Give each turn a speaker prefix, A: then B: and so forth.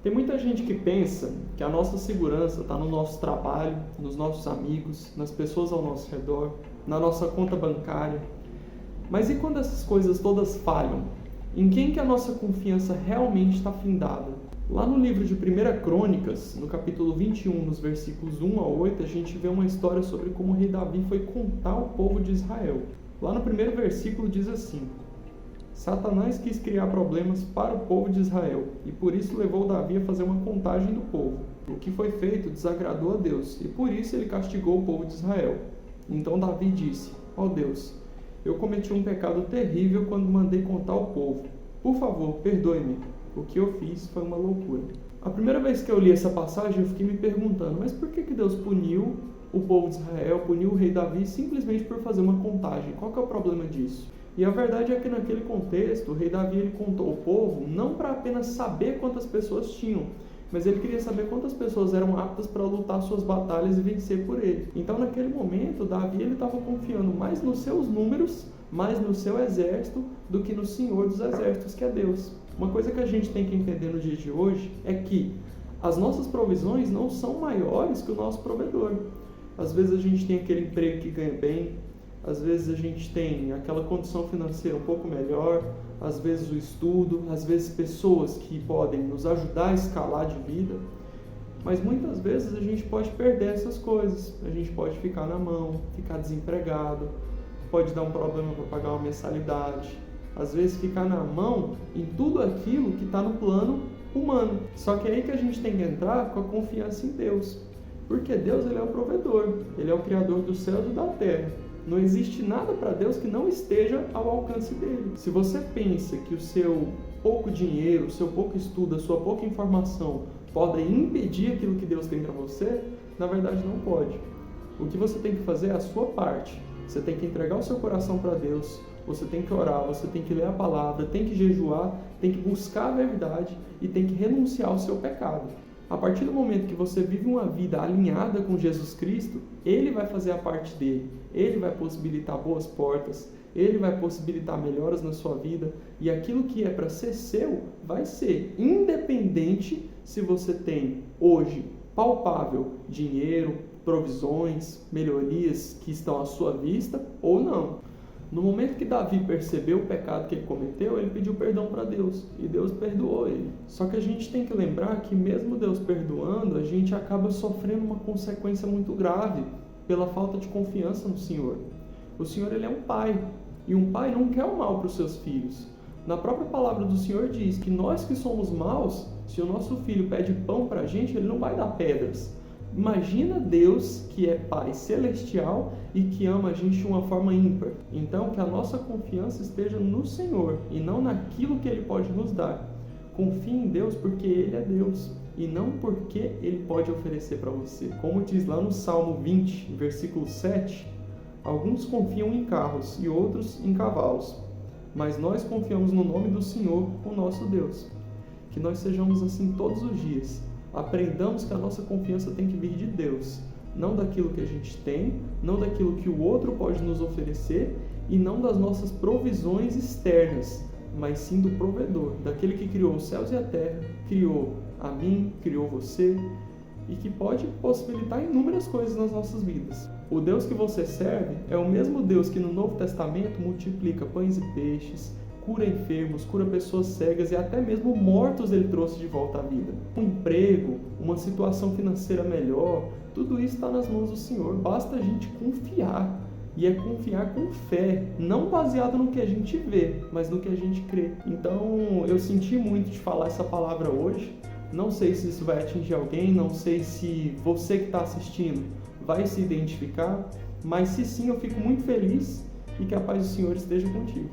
A: Tem muita gente que pensa que a nossa segurança está no nosso trabalho, nos nossos amigos, nas pessoas ao nosso redor, na nossa conta bancária. Mas e quando essas coisas todas falham? Em quem que a nossa confiança realmente está findada? Lá no livro de 1 Crônicas, no capítulo 21, nos versículos 1 a 8, a gente vê uma história sobre como o rei Davi foi contar o povo de Israel. Lá no primeiro versículo diz assim: Satanás quis criar problemas para o povo de Israel, e por isso levou Davi a fazer uma contagem do povo. O que foi feito desagradou a Deus, e por isso ele castigou o povo de Israel. Então Davi disse: ó Deus, eu cometi um pecado terrível quando mandei contar o povo. Por favor, perdoe-me. O que eu fiz foi uma loucura. A primeira vez que eu li essa passagem, eu fiquei me perguntando, mas por que Deus puniu o povo de Israel, puniu o rei Davi simplesmente por fazer uma contagem? Qual que é o problema disso? E a verdade é que naquele contexto, o rei Davi ele contou o povo não para apenas saber quantas pessoas tinham, mas ele queria saber quantas pessoas eram aptas para lutar suas batalhas e vencer por ele. Então, naquele momento, Davi estava confiando mais nos seus números, mais no seu exército, do que no Senhor dos exércitos, que é Deus. Uma coisa que a gente tem que entender no dia de hoje é que as nossas provisões não são maiores que o nosso provedor. Às vezes a gente tem aquele emprego que ganha bem, às vezes a gente tem aquela condição financeira um pouco melhor, às vezes o estudo, às vezes pessoas que podem nos ajudar a escalar de vida, mas muitas vezes a gente pode perder essas coisas, a gente pode ficar na mão, ficar desempregado, pode dar um problema para pagar uma mensalidade, às vezes ficar na mão em tudo aquilo que está no plano humano. Só que é aí que a gente tem que entrar com a confiança em Deus, porque Deus ele é o provedor, ele é o criador do céu e da terra. Não existe nada para Deus que não esteja ao alcance dele. Se você pensa que o seu pouco dinheiro, o seu pouco estudo, a sua pouca informação podem impedir aquilo que Deus tem para você, na verdade não pode. O que você tem que fazer é a sua parte. Você tem que entregar o seu coração para Deus, você tem que orar, você tem que ler a palavra, tem que jejuar, tem que buscar a verdade e tem que renunciar ao seu pecado. A partir do momento que você vive uma vida alinhada com Jesus Cristo, Ele vai fazer a parte dele. Ele vai possibilitar boas portas, Ele vai possibilitar melhoras na sua vida, e aquilo que é para ser seu, vai ser, independente se você tem hoje palpável dinheiro, provisões, melhorias que estão à sua vista ou não. No momento que Davi percebeu o pecado que ele cometeu, ele pediu perdão para Deus, e Deus perdoou ele. Só que a gente tem que lembrar que mesmo Deus perdoando, a gente acaba sofrendo uma consequência muito grave pela falta de confiança no Senhor. O Senhor ele é um pai, e um pai não quer o mal para os seus filhos. Na própria palavra do Senhor diz que nós que somos maus, se o nosso filho pede pão para a gente, ele não vai dar pedras. Imagina Deus que é Pai celestial e que ama a gente de uma forma ímpar. Então, que a nossa confiança esteja no Senhor e não naquilo que Ele pode nos dar. Confie em Deus porque Ele é Deus e não porque Ele pode oferecer para você. Como diz lá no Salmo 20, versículo 7, alguns confiam em carros e outros em cavalos, mas nós confiamos no nome do Senhor, o nosso Deus. Que nós sejamos assim todos os dias. Aprendamos que a nossa confiança tem que vir de Deus, não daquilo que a gente tem, não daquilo que o outro pode nos oferecer e não das nossas provisões externas, mas sim do provedor, daquele que criou os céus e a terra, criou a mim, criou você e que pode possibilitar inúmeras coisas nas nossas vidas. O Deus que você serve é o mesmo Deus que no Novo Testamento multiplica pães e peixes, cura enfermos, cura pessoas cegas e até mesmo mortos ele trouxe de volta à vida. Um emprego, uma situação financeira melhor, tudo isso está nas mãos do Senhor. Basta a gente confiar. E é confiar com fé, não baseado no que a gente vê, mas no que a gente crê. Então, eu senti muito de falar essa palavra hoje. Não sei se isso vai atingir alguém, não sei se você que está assistindo vai se identificar, mas se sim, eu fico muito feliz e que a paz do Senhor esteja contigo.